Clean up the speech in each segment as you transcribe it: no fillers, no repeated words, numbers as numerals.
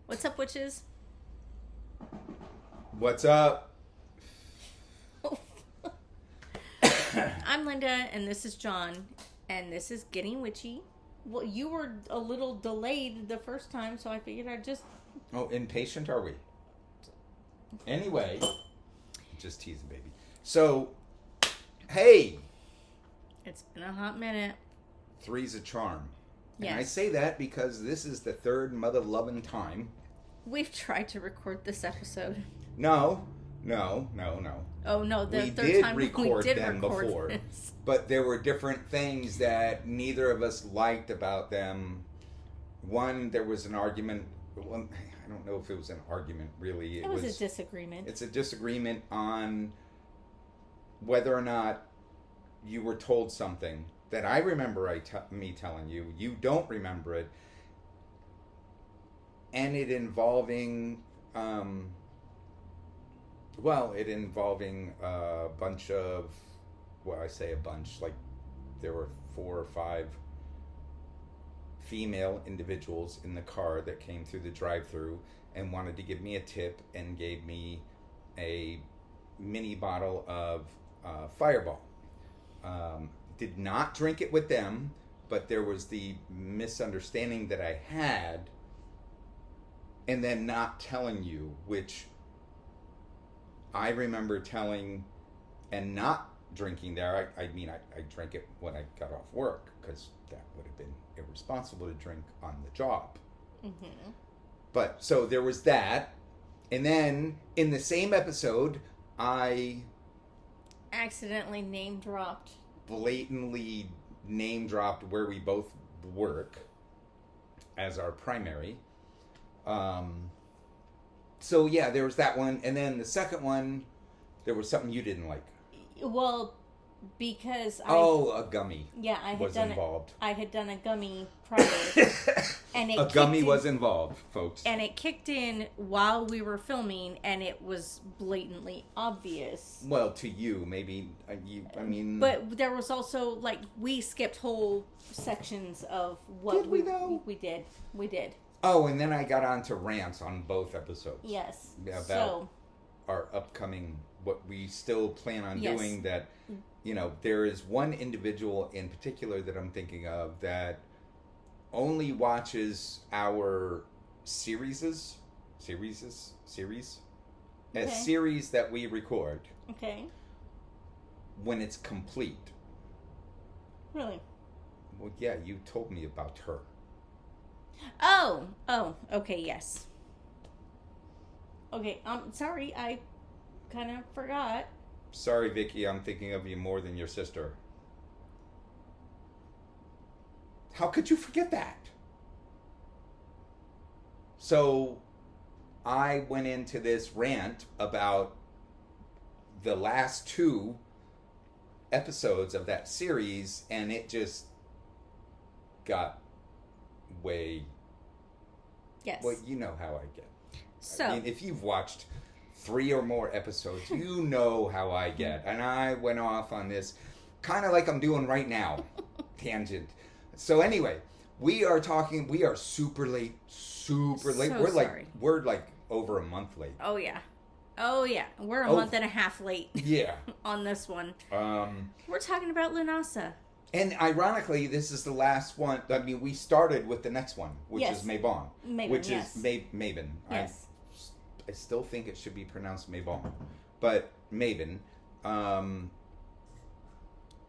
What's up, witches? What's up? I'm Linda, and this is John, and this is Getting Witchy. Well, you were a little delayed the first time, so I figured I'd just... Oh, impatient are we? Anyway, just teasing, baby. So, hey! It's been a hot minute. Three's a charm. Yes. And I say that because this is the third mother-loving time. We've tried to record this episode. No. Oh, no, the we third did time record we did them record before. this. But there were different things that neither of us liked about them. One, there was an argument. Well, I don't know if it was an argument, really. It was a disagreement. It's a disagreement on whether or not you were told something that I remember me telling you. You don't remember it. And it involving... it involving a bunch of, well, I say a bunch, like there were 4 or 5 female individuals in the car that came through the drive-thru and wanted to give me a tip and gave me a mini bottle of Fireball. Did not drink it with them, but there was the misunderstanding that I had and then not telling you, which... I remember telling and not drinking there. I drank it when I got off work because that would have been irresponsible to drink on the job. Mm-hmm. But so there was that. And then in the same episode, I Accidentally name dropped. blatantly name dropped where we both work as our primary. So, yeah, there was that one. And then the second one, there was something you didn't like. Well, because a gummy. Yeah, I had was done involved. I had done a gummy prior. And it a gummy was involved, folks. And it kicked in while we were filming, and it was blatantly obvious. Well, to you, maybe. But there was also, like, we skipped whole sections of what did we though? We did. Oh, and then I got on to rants on both episodes. Yes. About our upcoming, what we still plan on doing. That, there is one individual in particular that I'm thinking of that only watches our series that we record. Okay. When it's complete. Really? Well, yeah, you told me about her. Oh, okay, yes. Okay, sorry, I kind of forgot. Sorry, Vicky, I'm thinking of you more than your sister. How could you forget that? So, I went into this rant about the last 2 episodes of that series, and it just got way... Yes. Well, you know how I get. So... I mean, if you've watched 3 or more episodes, you know how I get. And I went off on this, kind of like I'm doing right now, tangent. So anyway, we are super late. So We're like over a month late. Oh yeah. We're a month and a half late. Yeah. On this one. We're talking about Lughnasadh. And ironically, this is the last one. I mean, we started with the next one, which is Mabon. Which is Maven. Yes. I still think it should be pronounced Mabon. But Maven.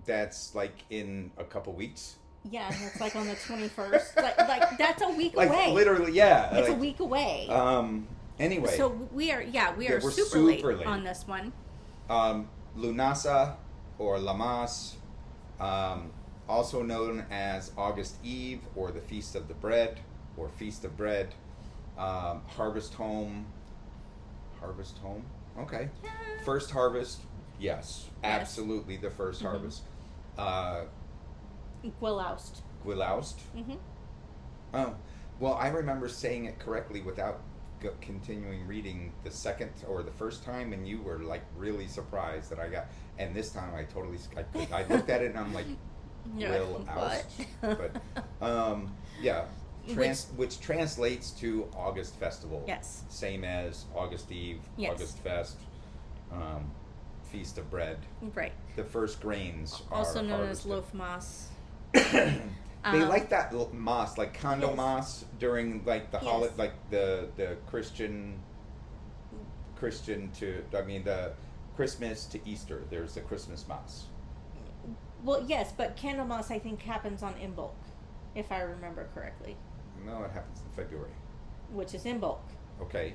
That's like in a couple weeks. Yeah, that's like on the 21st. like that's a week away. Literally, yeah. It's a week away. Anyway. So we are super late on this one. Lughnasadh or Lammas, also known as August Eve or the Feast of the Bread or Feast of Bread, Harvest Home. Okay. First harvest. Yes. Absolutely the first harvest. Gwilaust. Mm-hmm. Oh, well, I remember saying it correctly without continuing reading the second or the first time, and you were like really surprised that I got. And this time, I looked at it and I'm like, Will oust. But yeah, which translates to August Festival. Yes. Same as August Eve, Yes. August Fest, Feast of Bread. Right. The first grains Also are known as harvested. Loghnasadh. They like that Mas, like Kondo Yes. Mas during like the holiday, like the Christian the Christmas to Easter. There's the Christmas Mas. Well, yes, but Candlemas I think happens on Imbolc, if I remember correctly, No, it happens in February. which is Imbolc. Okay.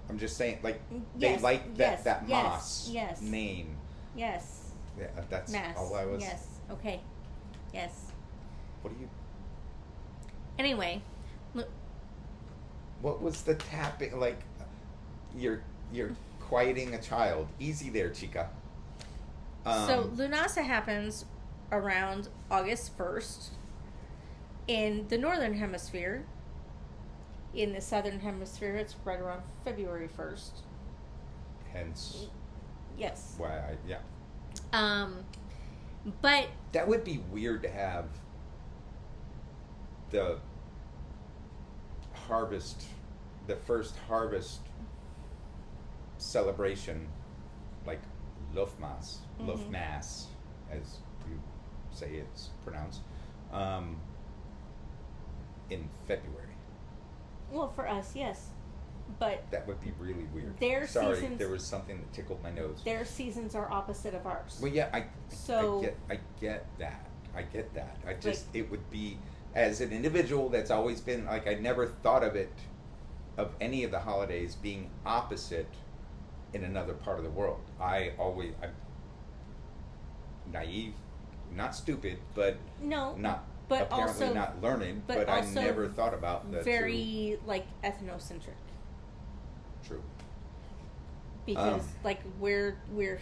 I'm just saying, like Yes, they like yes, that yes, Mas yes. name. Yes. Yeah, that's Mass. all I was. Yes. Okay. Yes. What do you? Anyway, look, What was the tapping like? You're quieting a child. Easy there, chica. so Lughnasadh happens around August 1st in the northern hemisphere. In the southern hemisphere, it's right around February 1st. Hence Yes. why yeah. But That would be weird to have the first harvest celebration, like Lughnasadh, Lughnasadh, as you say it's pronounced, in February. well, for us, yes. But That would be really weird. Their Sorry, seasons- there was something that tickled my nose. their seasons are opposite of ours. Well, yeah, I So- get that. I get that. I just it would be, as an individual that's always been like, I never thought of of any of the holidays being opposite in another part of the world. I'm naive, not stupid, but No, not but apparently also- not learning. but I also never thought about the very like ethnocentric true. because like we're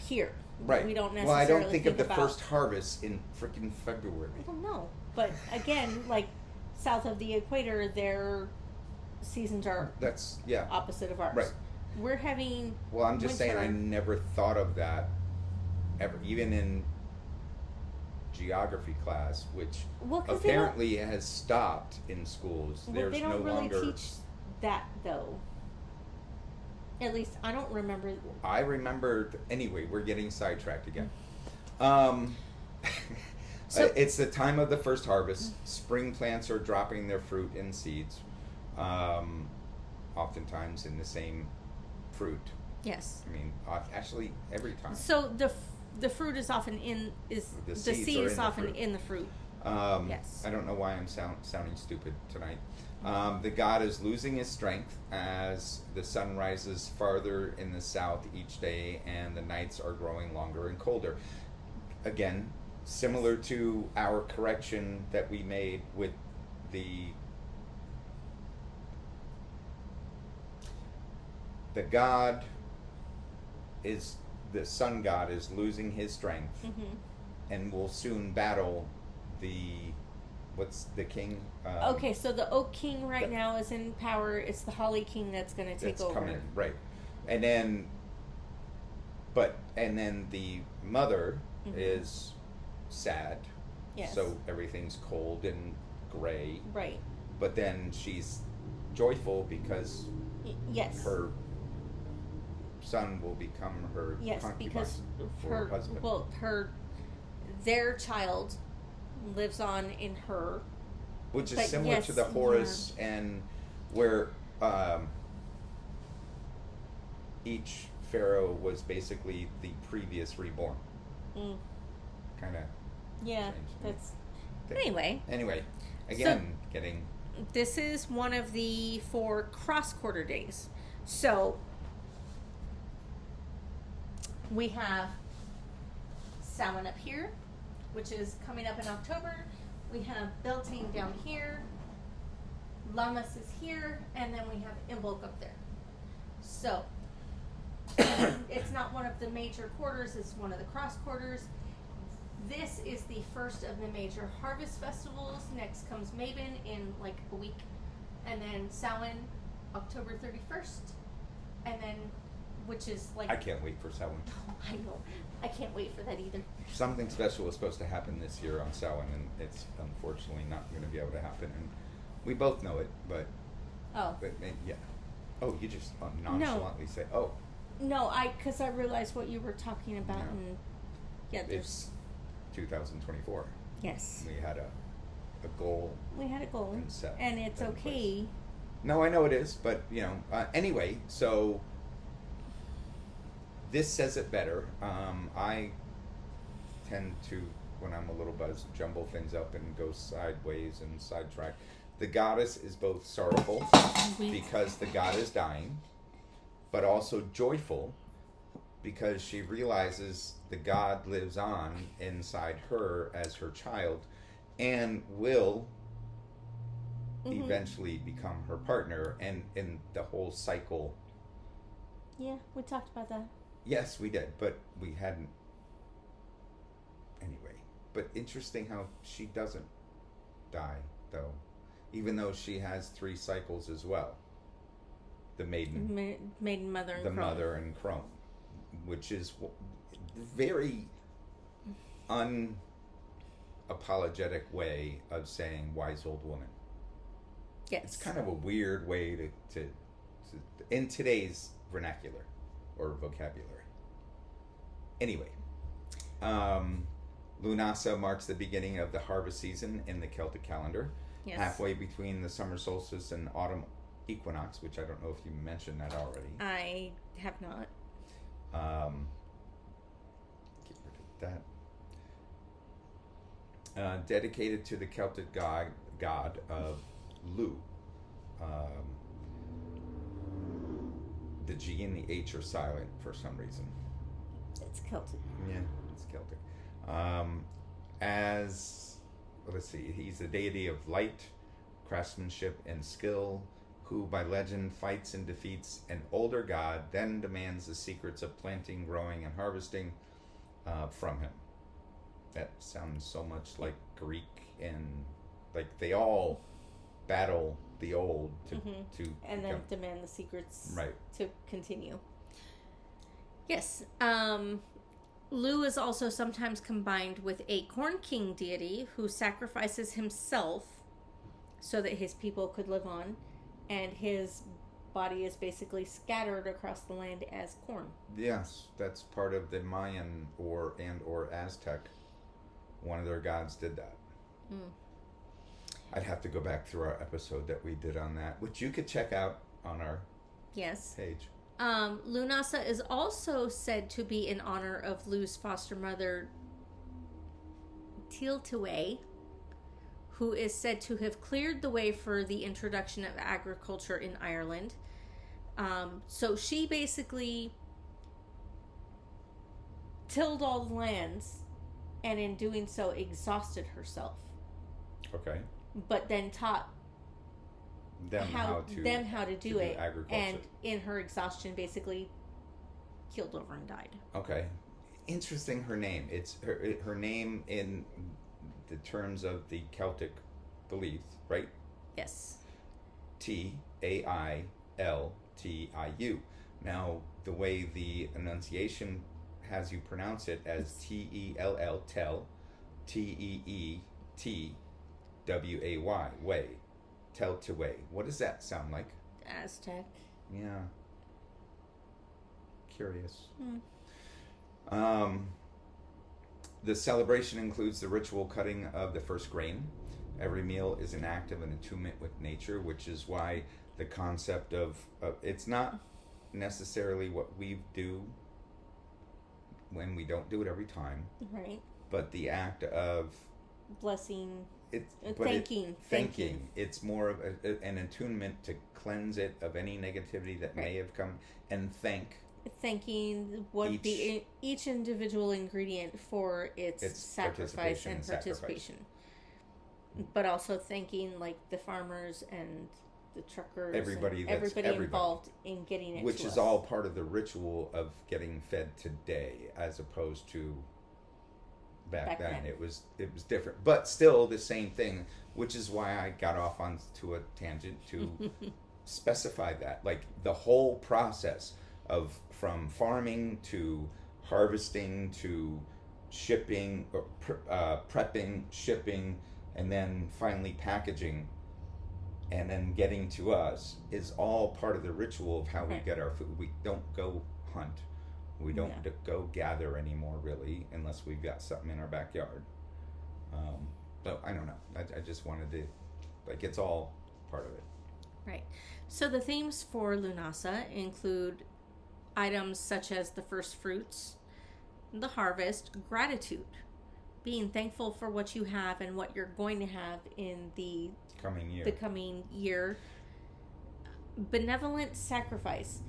here. Right. We don't necessarily. Well, I don't think of the about, first harvest in freaking February. Well, no, but again, like south of the equator, their seasons are That's yeah. opposite of ours. Right. We're having. Well, I'm just saying I winter- never thought of that ever, even in geography class, which Well, 'cause apparently has stopped in schools. There's they don't no really longer. teach that though. At least I don't remember. I remember. Anyway, we're getting sidetracked again. So- It's the time of the first harvest. Spring plants are dropping their fruit and seeds, oftentimes in the same fruit. Yes. I mean, actually, every time. So the fruit is often the seeds seed are is in the often fruit. in the fruit. Yes. I don't know why I'm sounding stupid tonight. The god is losing his strength as the sun rises farther in the south each day and the nights are growing longer and colder. Again, similar to our correction that we made with the god is, the sun god is losing his strength and will soon battle what's the king? Okay, so the Oak King right now is in power. It's the Holly King that's going to take That's over. coming, right? And then, the mother is sad. Yes. So everything's cold and gray. Right. But then she's joyful because Yes. her son will become her Yes, concubine because or husband. their child lives on in her. Which is but similar yes, to the Horus and where each pharaoh was basically the previous reborn. Kind of. Yeah, strange. that's. Anyway, again, getting. This is one of the 4 cross-quarter days. So, we have Samhain up here, which is coming up in October. We have Beltane down here. Lammas is here. And then we have Imbolc up there. So, it's not one of the major quarters. It's one of the cross-quarters. This is the first of the major harvest festivals. Next comes Mabon in like a week. And then Samhain, October 31st. And then, which is like... I can't wait for Samhain. I know. I can't wait for that either. Something special was supposed to happen this year on Samhain, and it's unfortunately not going to be able to happen. We both know it, but Oh. yeah. Oh, you just nonchalantly say, "Oh." No, because I realized what you were talking about, Yeah. and yeah, It's 2024. yes, We had a goal. we had a goal, And set and it's in okay. No, I know it is, but anyway, so this says it better. I tend to, when I'm a little buzzed, jumble things up and go sideways and sidetrack. The goddess is both sorrowful because the god is dying, but also joyful because she realizes the god lives on inside her as her child and will eventually become her partner, and in the whole cycle. Yeah, we talked about that. Yes, we did, but we hadn't. Anyway, but interesting how she doesn't die, though, even though she has 3 cycles as well. The maiden, Maiden, mother, and the crone. mother, and crone, which is very unapologetic way of saying wise old woman. Yes. It's kind of a weird way to in today's vernacular or vocabulary. Anyway, Lughnasadh marks the beginning of the harvest season in the Celtic calendar, Yes. halfway between the summer solstice and autumn equinox, which I don't know if you mentioned that already. I have not. Get rid of that. Dedicated to the Celtic god of Lu. The G and the H are silent for some reason. It's Celtic. Yeah, it's Celtic. Let's see, he's the deity of light, craftsmanship, and skill, who by legend fights and defeats an older god, then demands the secrets of planting, growing, and harvesting from him. That sounds so much like Greek, and like they all battle the old to and then demand the secrets right to continue. Yes. Lu is also sometimes combined with a corn king deity who sacrifices himself so that his people could live on, and his body is basically scattered across the land as corn. Yes, that's part of the Mayan or Aztec. One of their gods did that. I'd have to go back through our episode that we did on that, which you could check out on our page. Lughnasadh is also said to be in honor of Lu's foster mother, Tiltaway, who is said to have cleared the way for the introduction of agriculture in Ireland. So she basically tilled all the lands, and in doing so exhausted herself. Okay. But then taught them how to do it, agriculture. and in her exhaustion basically keeled over and died. Okay. Interesting, her name. It's her name in the terms of the Celtic belief, right? Yes. Tailtiu. Now, the way the enunciation has you pronounce it as Tell, tell, Teetway, way, tell to way. What does that sound like? Aztec. Yeah. Curious. The celebration includes the ritual cutting of the first grain. Every meal is an act of an attunement with nature, which is why the concept of it's not necessarily what we do when we don't do it every time, right? But the act of blessing, thanking. It's more of an attunement to cleanse it of any negativity that may have come, and thanking what each individual ingredient for its sacrifice and participation. But also thanking like the farmers and the truckers, everybody involved in getting it, which is all part of the ritual of getting fed today, as opposed to back then. It was different, but still the same thing, which is why I got off onto a tangent to specify that, like the whole process of from farming to harvesting to shipping, or prepping, shipping, and then finally packaging. and then getting to us is all part of the ritual of how we Right. get our food. We don't go hunt. We don't No. go gather anymore, really, unless we've got something in our backyard. So I don't know. I just wanted to, like, it's all part of it. Right. So the themes for Lughnasadh include items such as the first fruits, the harvest, gratitude, being thankful for what you have and what you're going to have in the Coming year. coming year, benevolent sacrifice.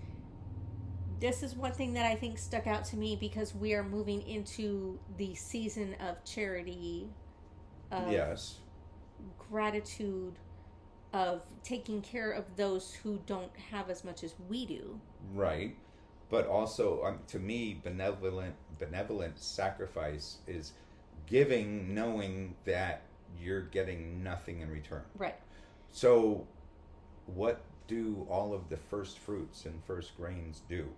This is one thing that I think stuck out to me because we are moving into the season of charity, of Yes. gratitude, of taking care of those who don't have as much as we do. Right. But also, to me, benevolent sacrifice is giving, knowing that you're getting nothing in return. Right. So, what do all of the first fruits and first grains do?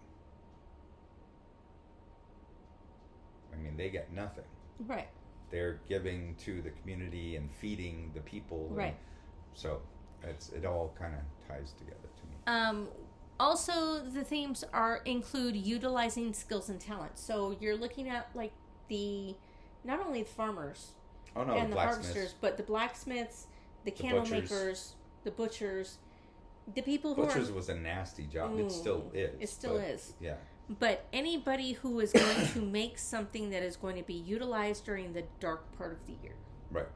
I mean, they get nothing. Right. They're giving to the community and feeding the people. And Right. so, it all kind of ties together to me. Also, the themes include utilizing skills and talents. So you're looking at like not only the farmers Oh no, and the blacksmiths. harvesters, but the blacksmiths, the candle butchers. makers, the butchers, the people who Butchers are. was a nasty job. It still is. It still but, is. Yeah. But anybody who is going to make something that is going to be utilized during the dark part of the year. Right.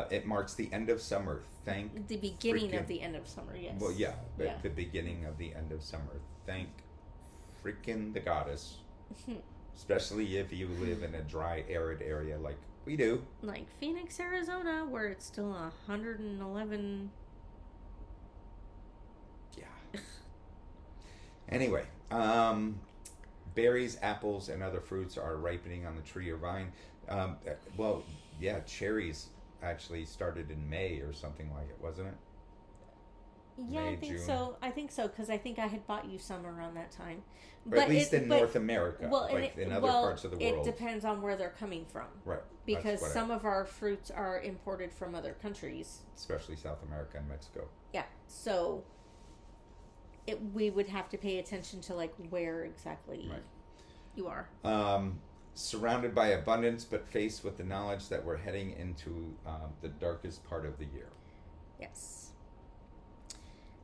It marks the end of summer. Thank The beginning of freaking- the end of summer, yes. Well, yeah, but Yeah. the beginning of the end of summer. Thank freaking the goddess. Especially if you live in a dry, arid area like we do. Like Phoenix, Arizona, where it's still 111. Yeah. Anyway, berries, apples, and other fruits are ripening on the tree or vine. Well, yeah, cherries actually started in May or something like it, wasn't it? Yeah, May, I think June. so. I think so because I think I had bought you some around that time. Or at least in North America, like in other parts of the world. It depends on where they're coming from. Right. Because That's what some of our fruits are imported from other countries. especially South America and Mexico. Yeah, so we would have to pay attention to like where exactly Right. you are. Surrounded by abundance, but faced with the knowledge that we're heading into the darkest part of the year. Yes.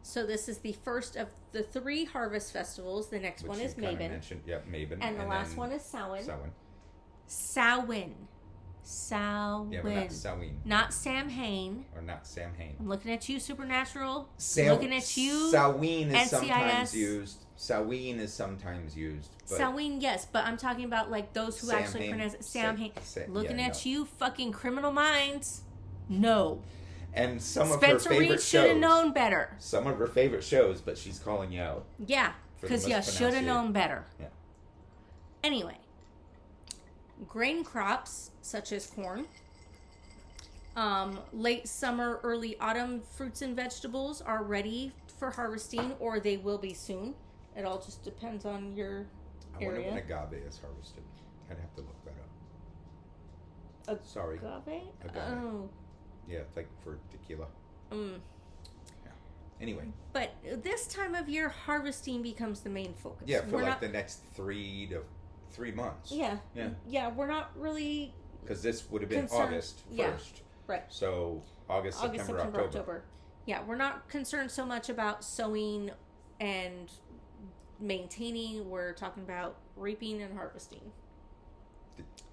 So this is the first of the 3 harvest festivals. The next Which one you is kinda Mabon. mentioned. Yep, Mabon. And the last then one is Samhain. Samhain. Samhain. Yeah, but not Samhain. Not Sam Hain. Or not Samhain. I'm looking at you, Supernatural. Sam- looking at you. Samhain is NCIS. sometimes used. Samhain is sometimes used. But Samhain, yes, but I'm talking about like those who actually Samhain, pronounce it Samhain. Looking yeah, at no. you, fucking criminal minds. No. And some of Spencer her favorite Reed should have shows. known better. Some of her favorite shows, but she's calling you out. Yeah, For the because you should have mispronunciation. known better. Yeah. Anyway, grain crops such as corn, late summer, early autumn fruits and vegetables are ready for harvesting, or they will be soon. It all just depends on your I wonder area. when agave is harvested. I'd have to look that up. Sorry. Agave? Agave. Oh. Yeah, it's like for tequila. Mm. Anyway. But this time of year, harvesting becomes the main focus. Yeah, for We're like not, the next 3 to 3 months. Yeah. Yeah. Yeah, we're not really Because this would have been Concerned- August 1st. yeah, right. So August, September, October. Yeah, we're not concerned so much about sowing and maintaining. We're talking about reaping and harvesting.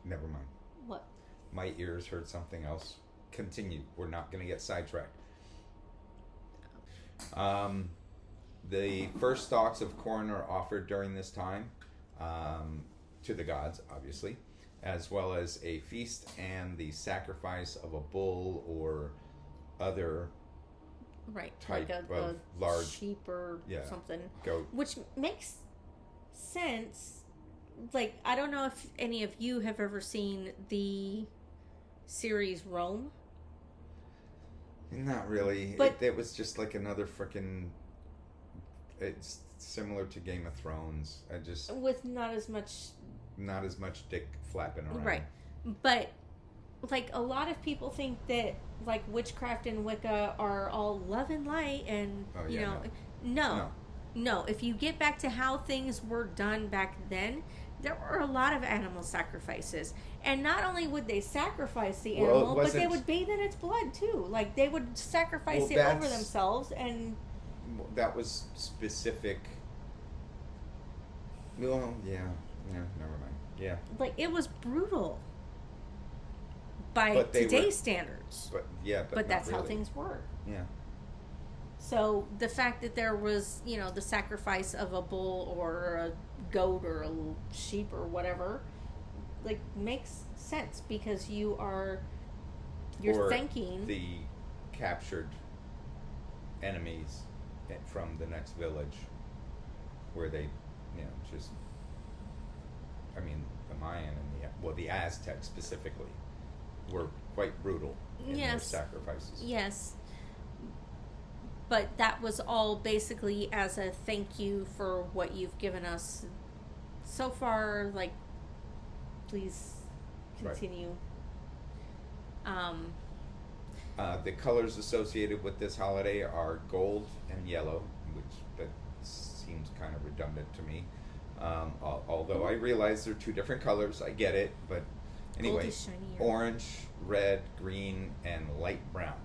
Never mind. What? My ears heard something else. Continue. We're not going to get sidetracked. The first stalks of corn are offered during this time to the gods, obviously, as well as a feast and the sacrifice of a bull or other Right. type like a of large sheep or yeah. something. goat. Which makes sense. Like, I don't know if any of you have ever seen the series Rome. Not really. But- it was just like another freaking. It's similar to Game of Thrones. I just With not as much. not as much dick flapping around. Right. But like a lot of people think that like witchcraft and Wicca are all love and light, and Oh, you yeah, know, No. no. If you get back to how things were done back then, there were a lot of animal sacrifices, and not only would they sacrifice the Well, it animal, but they wasn't- would bathe in its blood too. Like they would sacrifice Well, it over that's- themselves, and That was specific. Well, yeah, never mind. Yeah, like it was brutal by But they today's were- standards. but But not that's how really. things were. Yeah. So the fact that there was, you know, the sacrifice of a bull or a goat or a sheep or whatever, like makes sense because you're Or thanking. the captured enemies from the next village, where they, just. I mean, the Mayan and the Aztecs specifically were quite brutal in their Yes. sacrifices. Yes. But that was all basically as a thank you for what you've given us so far. Like, please Right. continue. The colors associated with this holiday are gold and yellow, which that seems kind of redundant to me. Although I realize they're two different colors, I get it. But anyway, Gold is shinier. orange, red, green, and light brown.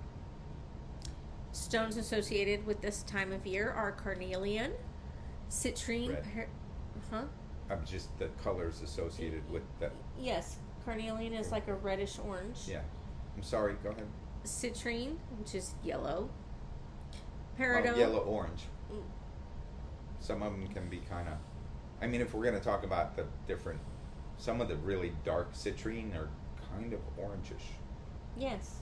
Stones associated with this time of year are carnelian, citrine. Red. Huh? Just the colors associated with that. Yes, carnelian is like a reddish orange. Yeah. I'm sorry. Go ahead. Citrine, which is yellow. Peridot. Yellow, orange. Mm. Some of them can be kind of. I mean, if we're going to talk about the different, some of the really dark citrine are kind of orangish. Yes,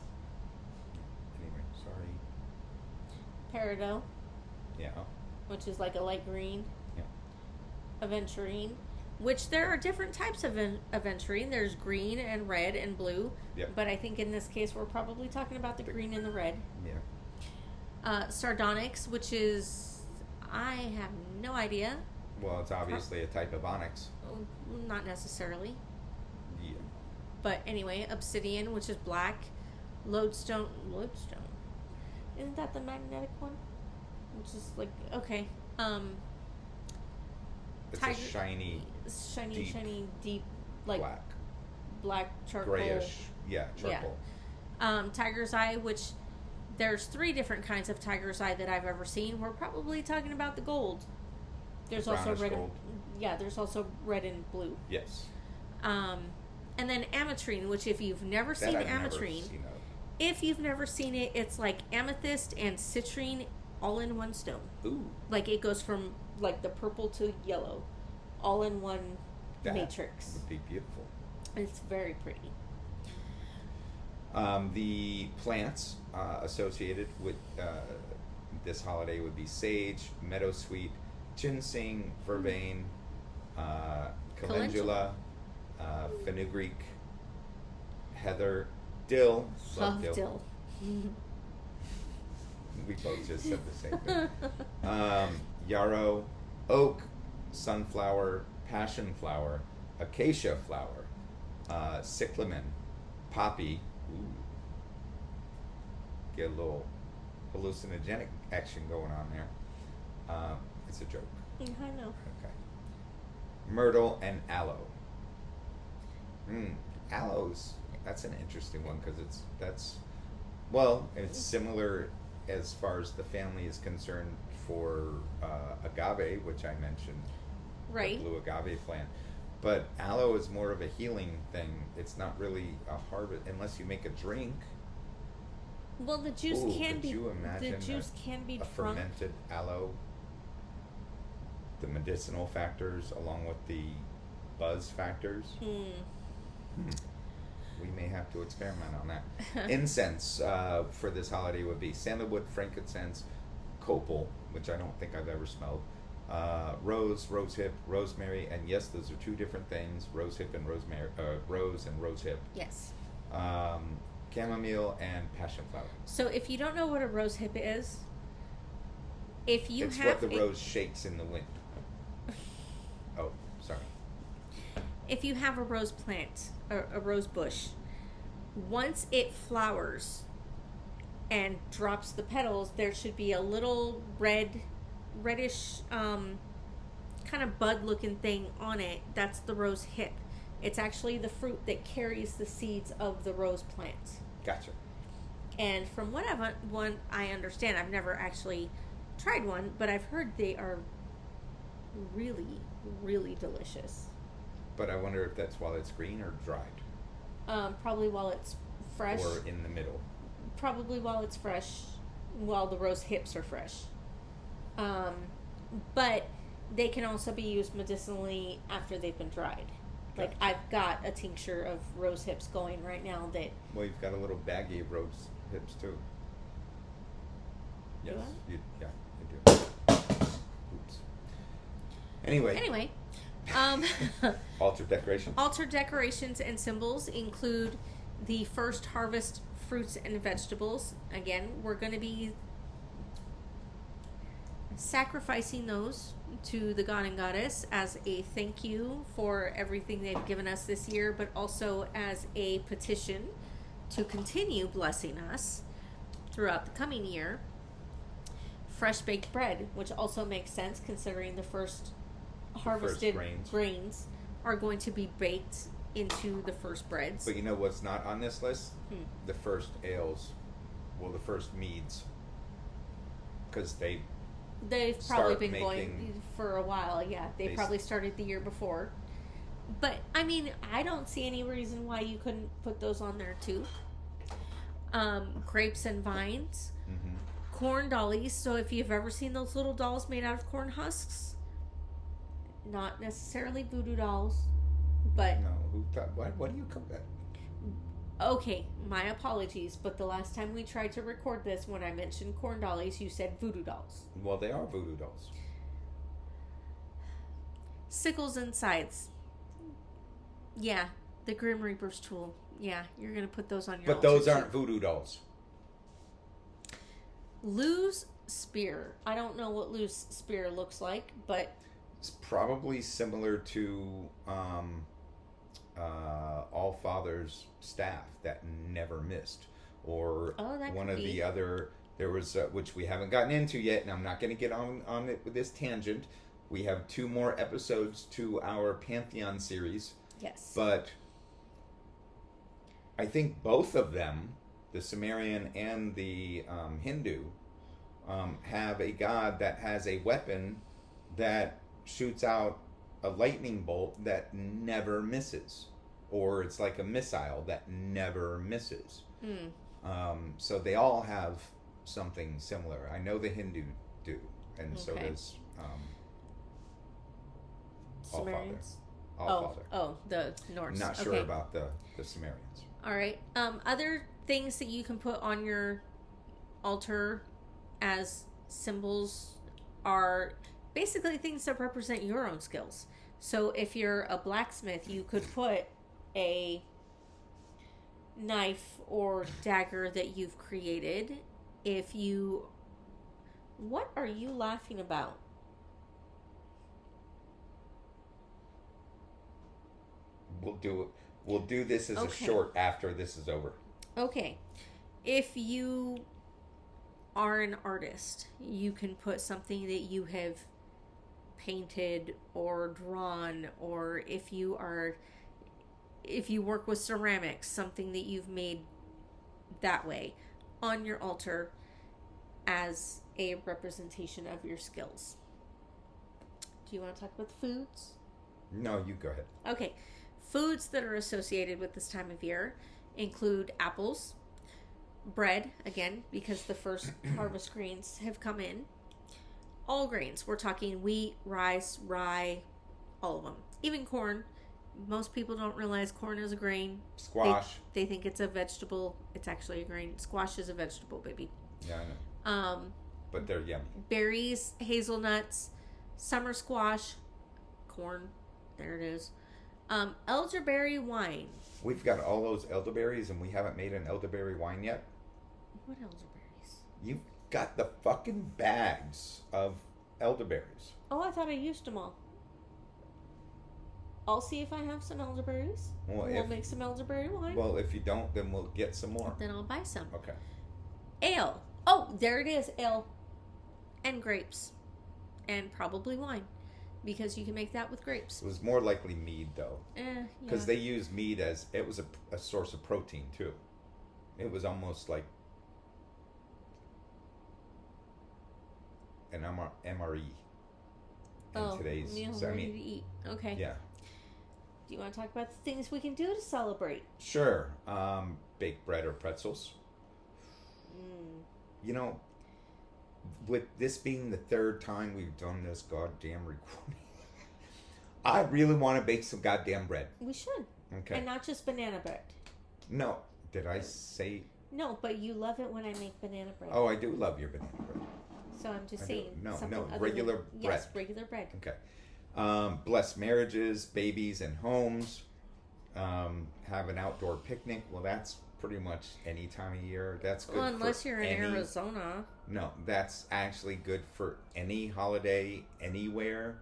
Anyway, sorry. peridot, Yeah. which is like a light green. Yeah. Aventurine, which there are different types of aventurine. There's green and red and blue. Yep. But I think in this case we're probably talking about the green and the red. Yeah. Sardonyx, which is, I have no idea. Well, it's obviously a type of onyx. Not necessarily. Yeah. But anyway, obsidian, which is black. Lodestone. Isn't that the magnetic one? Which is like, okay. It's Tiger- a shiny Shiny, deep, like black charcoal. grayish. Yeah, charcoal. Tiger's eye, which there's 3 different kinds of tiger's eye that I've ever seen. We're probably talking about the gold. There's also Brownish red. gold. Yeah, there's also red and blue. Yes. And then ametrine, which if you've never That seen I've never ametrine, seen of. if you've never seen it, it's like amethyst and citrine all in one stone. Ooh. Like it goes from like the purple to yellow, all in one That matrix. would be beautiful. It's very pretty. The plants associated with this holiday would be sage, meadowsweet, ginseng, vervain, calendula, fenugreek, heather, dill. Love dill. We both just said the same thing. Yarrow, oak, sunflower, passion flower, acacia flower, cyclamen, poppy. Ooh. Get a little hallucinogenic action going on there. It's a joke. I know. Okay. Myrtle and aloe. Aloe's, that's an interesting one because it's similar as far as the family is concerned for agave, which I mentioned, Right. the blue agave plant. But aloe is more of a healing thing. It's not really a harvest unless you make a drink. Well, the juice Ooh, can could be. you imagine The juice can be a drunk. fermented aloe? The medicinal factors along with the buzz factors. We may have to experiment on that. Incense for this holiday would be sandalwood, frankincense, copal, which I don't think I've ever smelled, rose, rosehip, rosemary, and yes, those are 2 different things: rosehip and rosemary, rose and rosehip. Yes. Chamomile and passion flower. So if you don't know what a rose hip is, if you It's have what the rose shakes in the wind. Oh, sorry. if you have a rose plant or a rose bush, once it flowers and drops the petals, there should be a little reddish, kind of bud looking thing on it. That's the rose hip. It's actually the fruit that carries the seeds of the rose plant. Gotcha. And from what I understand, I've never actually tried one, but I've heard they are really, really delicious. But I wonder if that's while it's green or dried. Probably while it's fresh. Or in the middle. Probably while it's fresh, while the rose hips are fresh. But they can also be used medicinally after they've been dried. Like, I've got a tincture of rose hips going right now that... Well, you've got a little baggie of rose hips, too. Yes. Yeah, I do. Oops. Anyway. Altar decorations. Altar decorations and symbols include the first harvest fruits and vegetables. Again, we're going to be sacrificing those to the god and goddess as a thank you for everything they've given us this year, but also as a petition to continue blessing us throughout the coming year. Fresh baked bread, which also makes sense considering the first harvested grains are going to be baked into the first breads. But you know what's not on this list? The first ales. Well, the first meads. Because they've probably been going for a while. Yeah, they probably started the year before. But, I mean, I don't see any reason why you couldn't put those on there, too. Grapes and vines. Mm-hmm. Corn dollies. So if you've ever seen those little dolls made out of corn husks, not necessarily voodoo dolls, but... No, who thought... What do you call that? Okay, my apologies, but the last time we tried to record this, when I mentioned corn dollies, you said voodoo dolls. Well, they are voodoo dolls. Sickles and scythes. Yeah, the Grim Reaper's tool. Yeah, you're going to put those on your But those aren't voodoo dolls. Lou's spear. I don't know what Lou's spear looks like, but... It's probably similar to All Father's staff that never missed, or one of the other. There was which we haven't gotten into yet, and I'm not going to get on it with this tangent. We have 2 more episodes to our Pantheon series. Yes, but I think both of them, the Sumerian and the Hindu, have a god that has a weapon that shoots out a lightning bolt that never misses, or it's like a missile that never misses. So they all have something similar. I know the Hindu do, and so does Sumerians. Allfather. Oh, the Norse. Not sure about the Sumerians. All right. Other things that you can put on your altar as symbols are basically things that represent your own skills. So if you're a blacksmith, you could put a knife or dagger that you've created. If you... What are you laughing about? We'll do this as a short after this is over. Okay. If you are an artist, you can put something that you have painted or drawn, or if you work with ceramics, something that you've made that way on your altar as a representation of your skills. Do you want to talk about the foods? No, you go ahead. Okay. Foods that are associated with this time of year include apples, bread, again, because the first harvest grains have come in. All grains. We're talking wheat, rice, rye, all of them. Even corn. Most people don't realize corn is a grain. Squash. They think it's a vegetable. It's actually a grain. Squash is a vegetable, baby. Yeah, I know. But they're yummy. Berries, hazelnuts, summer squash, corn. There it is. Elderberry wine. We've got all those elderberries, and we haven't made an elderberry wine yet. What elderberries? You've got the fucking bags of elderberries. Oh, I thought I used them all. I'll see if I have some elderberries. Well, We'll make some elderberry wine. Well, if you don't, then we'll get some more. Then I'll buy some. Okay. Ale. Oh, there it is. Ale. And grapes. And probably wine. Because you can make that with grapes. It was more likely mead, though. Because Yeah. they use mead as... It was a source of protein, too. It was almost like an MRE in today's... meal so, ready to eat. Okay. Yeah. Do you want to talk about the things we can do to celebrate? Sure. Baked bread or pretzels. You know, with this being the third time we've done this goddamn recording, I really want to bake some goddamn bread. We should. Okay. And not just banana bread. No. Did I say... No, but you love it when I make banana bread. Oh, I do love your banana bread. So I'm just I do. saying. No, something no, other regular than, bread. Yes, regular bread. Okay. Bless marriages, babies, and homes. Have an outdoor picnic. Well, that's pretty much any time of year. That's good. Well, unless for you're in any... Arizona. No, that's actually good for any holiday, anywhere.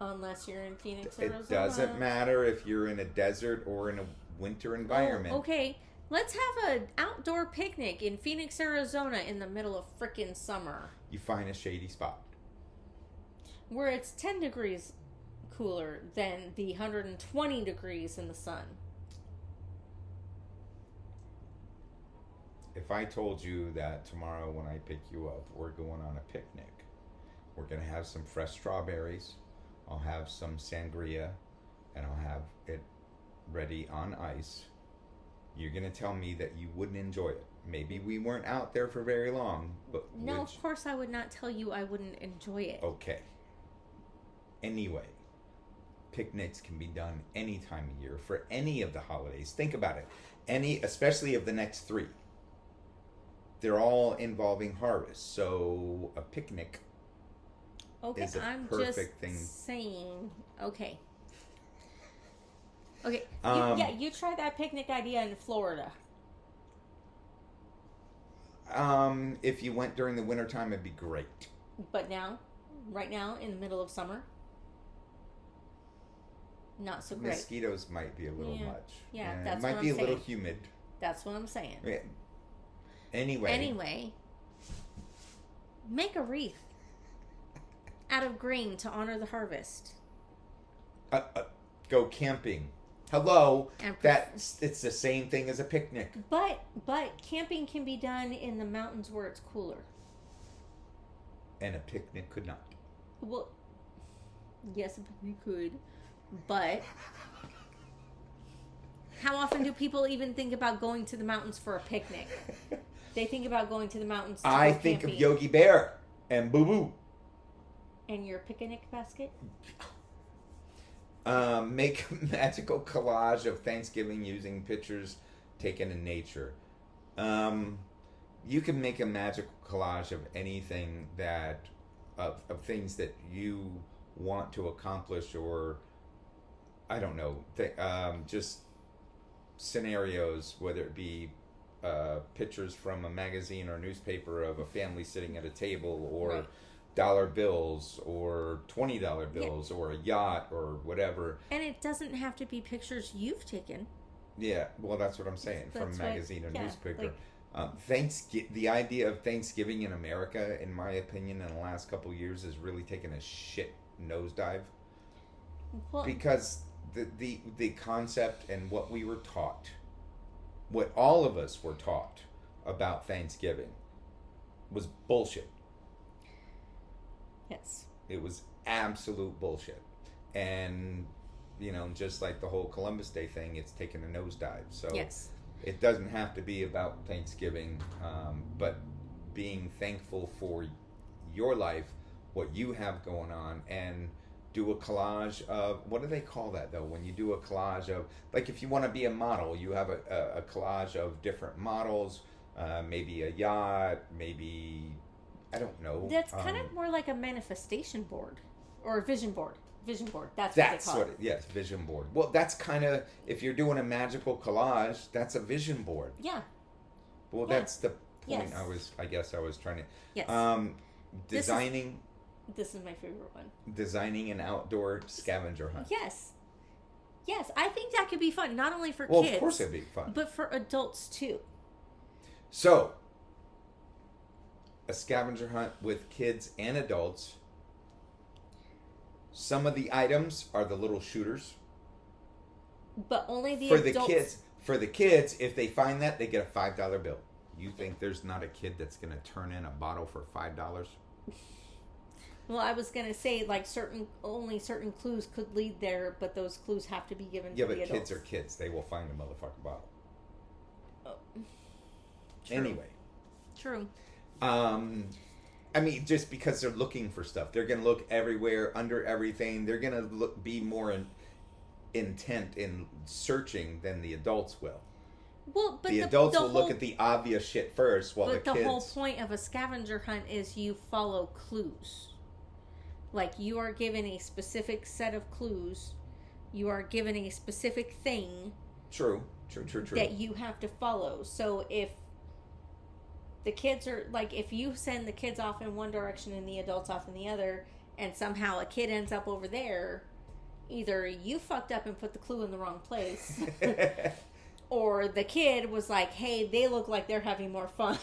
Unless you're in Phoenix, It Arizona. doesn't matter if you're in a desert or in a winter environment. Oh, okay. Let's have an outdoor picnic in Phoenix, Arizona in the middle of frickin' summer. You find a shady spot. Where it's 10 degrees cooler than the 120 degrees in the sun. If I told you that tomorrow when I pick you up, we're going on a picnic, we're going to have some fresh strawberries, I'll have some sangria, and I'll have it ready on ice, you're going to tell me that you wouldn't enjoy it. Maybe we weren't out there for very long, but... No, of course I would not tell you I wouldn't enjoy it. Okay. Anyway, picnics can be done any time of year for any of the holidays. Think about it. Especially of the next three. They're all involving harvest. So a picnic is a perfect thing. Saying, okay. Okay, you try that picnic idea in Florida. If you went during the wintertime, it'd be great. But now, right now, in the middle of summer, not so great. Mosquitoes might be a little much. Yeah, and that's it might what be I'm a little saying. humid. That's what I'm saying. Yeah. Anyway, make a wreath out of green to honor the harvest. go camping. Hello, And it's the same thing as a picnic. But camping can be done in the mountains where it's cooler. And a picnic could not. Well, yes, we could, but how often do people even think about going to the mountains for a picnic? They think about going to the mountains to I go think camping. of Yogi Bear and Boo Boo. And your picnic basket? Make a magical collage of Thanksgiving using pictures taken in nature. You can make a magical collage of anything of things that you want to accomplish, or I don't know, just scenarios, whether it be pictures from a magazine or newspaper of a family sitting at a table, or Right. dollar bills, or $20 bills, or a yacht, or whatever. And it doesn't have to be pictures you've taken. Yeah, well, that's what I'm saying, from a That's magazine or yeah, newspaper. The idea of Thanksgiving in America, in my opinion, in the last couple of years, has really taken a shit nosedive. Well, Because the concept and what we were taught, what all of us were taught about Thanksgiving, was bullshit. yes. It was absolute bullshit. And, just like the whole Columbus Day thing, it's taken a nosedive. So Yes. it doesn't have to be about Thanksgiving, but being thankful for your life, what you have going on, and do a collage of, what do they call that though? When you do a collage of, like if you want to be a model, you have a collage of different models, maybe a yacht, maybe, I don't know. That's kind of more like a manifestation board or a vision board. Vision board. That's That's what they call it. yes, vision board. Well, that's kind of, if you're doing a magical collage, that's a vision board. Yeah. Well, Yeah. that's the point. Yes. I guess I was trying to. Yes. Designing. This is my favorite one. Designing an outdoor scavenger hunt. Yes. Yes, I think that could be fun, not only for Well, kids. of course it'd be fun. But for adults too. So, a scavenger hunt with kids and adults. Some of the items are the little shooters. But only the For adults. the kids, if they find that, they get a $5 bill. You think there's not a kid that's going to turn in a bottle for $5? Well, I was gonna say like only certain clues could lead there, but those clues have to be given Yeah, to the but adults. kids are kids. They will find a motherfucking bottle. Oh. True. Anyway. True. I mean, just because they're looking for stuff, they're going to look everywhere, under everything. They're going to be more intent in searching than the adults will. Well, but the adults will look at the obvious shit first, while the kids. But the whole point of a scavenger hunt is you follow clues. Like, you are given a specific set of clues. You are given a specific thing. True. That you have to follow. So if the kids are, like, if you send the kids off in one direction and the adults off in the other, and somehow a kid ends up over there, either you fucked up and put the clue in the wrong place, or the kid was like, hey, they look like they're having more fun.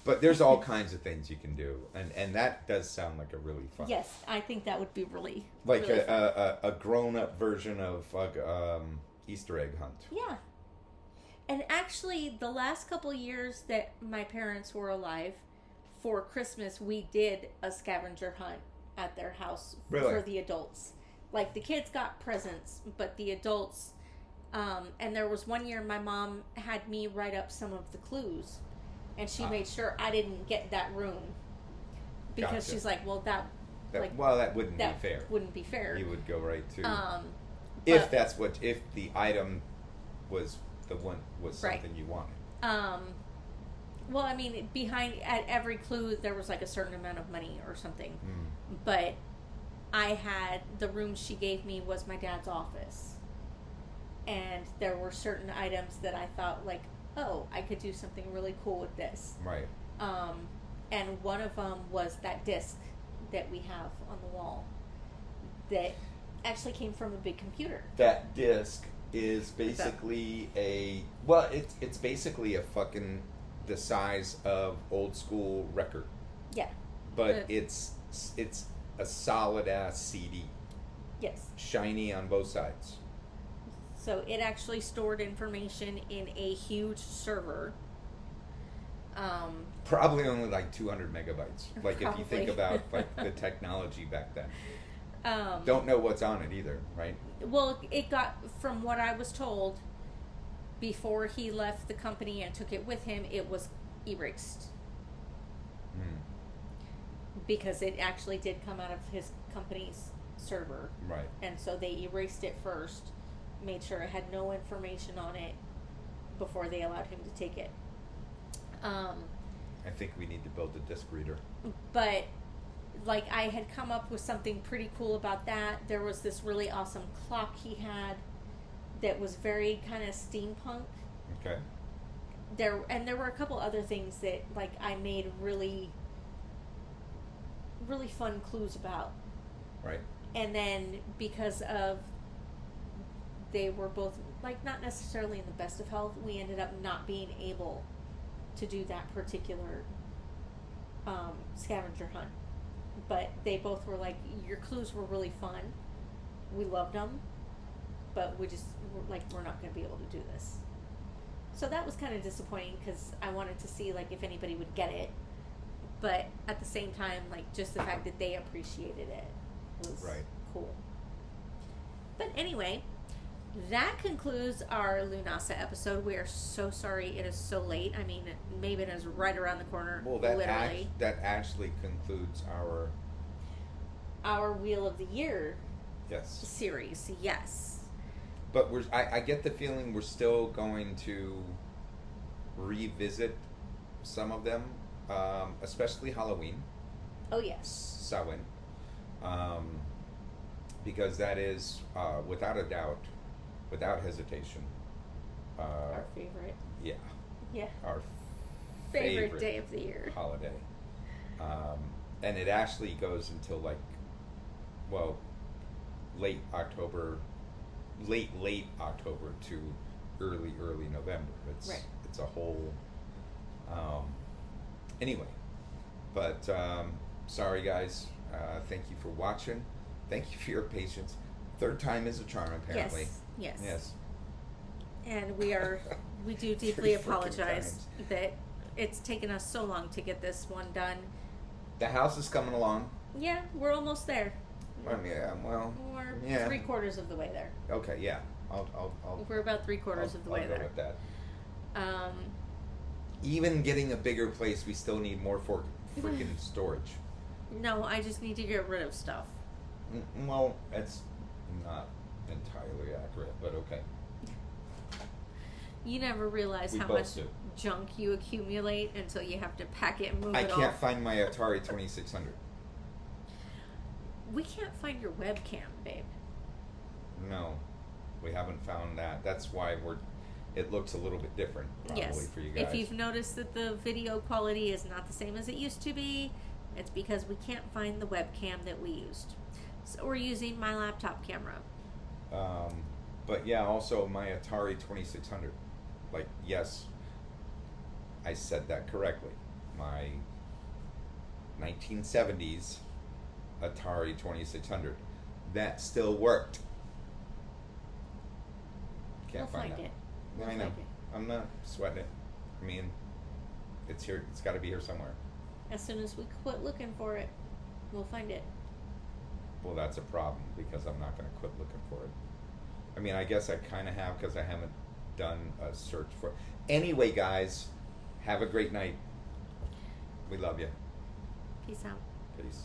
But there's all kinds of things you can do, and that does sound like a really fun. Yes, I think that would be really like really a grown-up version of Easter egg hunt. Yeah. And actually, the last couple years that my parents were alive, for Christmas, we did a scavenger hunt at their house for the adults. Like, the kids got presents, but the adults, and there was one year my mom had me write up some of the clues, and she made sure I didn't get that room. Because she's like, well, that wouldn't be fair. Wouldn't be fair. You would go right to... if the item was something you wanted. Well, I mean, at every clue there was like a certain amount of money or something. But the room she gave me was my dad's office. And there were certain items that I thought, like, oh, I could do something really cool with this. Right. And one of them was that disc that we have on the wall that actually came from a big computer. That disc is basically it's basically a fucking the size of old school record. Yeah. But it's a solid ass CD. Yes. Shiny on both sides. So it actually stored information in a huge server. Probably only like 200 megabytes. Like Probably. if you think about like the technology back then. Don't know what's on it either, right? Well, it got, from what I was told, before he left the company and took it with him, it was erased. Because it actually did come out of his company's server. Right. And so they erased it first, made sure it had no information on it before they allowed him to take it. I think we need to build a disc reader. But, like, I had come up with something pretty cool about that. There was this really awesome clock he had that was very kind of steampunk. Okay. There were a couple other things that, like, I made really, really fun clues about. Right. And then because of they were both, like, not necessarily in the best of health, we ended up not being able to do that particular scavenger hunt. But they both were like, your clues were really fun. We loved them. But we're not going to be able to do this. So that was kind of disappointing because I wanted to see, like, if anybody would get it. But at the same time, like, just the fact that they appreciated it was cool. But anyway, that concludes our Lughnasadh episode. We are so sorry it is so late. I mean, Maven is right around the corner. Well, that actually concludes our Wheel of the Year yes series. Yes. But I get the feeling we're still going to revisit some of them, especially Halloween. Oh, yes. Samhain. Because that is, without a doubt, without hesitation, our favorite. Yeah. Yeah. Our favorite day of the year. Holiday. And it actually goes until, like, well, late October, late October to early November. It's Right. it's a whole. Anyway, but sorry guys. Thank you for watching. Thank you for your patience. Third time is a charm, apparently. Yes. Yes. And we do deeply Three freaking apologize times. that it's taken us so long to get this one done. The house is coming along. Yeah, we're almost there. Yeah. Well. We're Yeah. 3/4 of the way there. Okay. Yeah. I'll We're about 3/4 of the way I'll go there. with that. Um, Even getting a bigger place, we still need more freaking storage. no, I just need to get rid of stuff. Well, that's not entirely accurate, but okay. You never realize We how both much do. junk you accumulate until you have to pack it and move I it can't off. find my Atari 2600. We can't find your webcam, babe. No, we haven't found that. That's why it looks a little bit different, probably, Yes. for you guys. If you've noticed that the video quality is not the same as it used to be, it's because we can't find the webcam that we used. So we're using my laptop camera. But yeah, also my Atari 2600. Like, yes, I said that correctly. My 1970s Atari 2600. That still worked. Can't We'll find find that. it. We'll I know. find it. I'm not sweating it. I mean, it's here. It's got to be here somewhere. As soon as we quit looking for it, we'll find it. Well, that's a problem because I'm not going to quit looking for it. I mean, I guess I kind of have because I haven't done a search for it. Anyway, guys, have a great night. We love you. Peace out. Peace.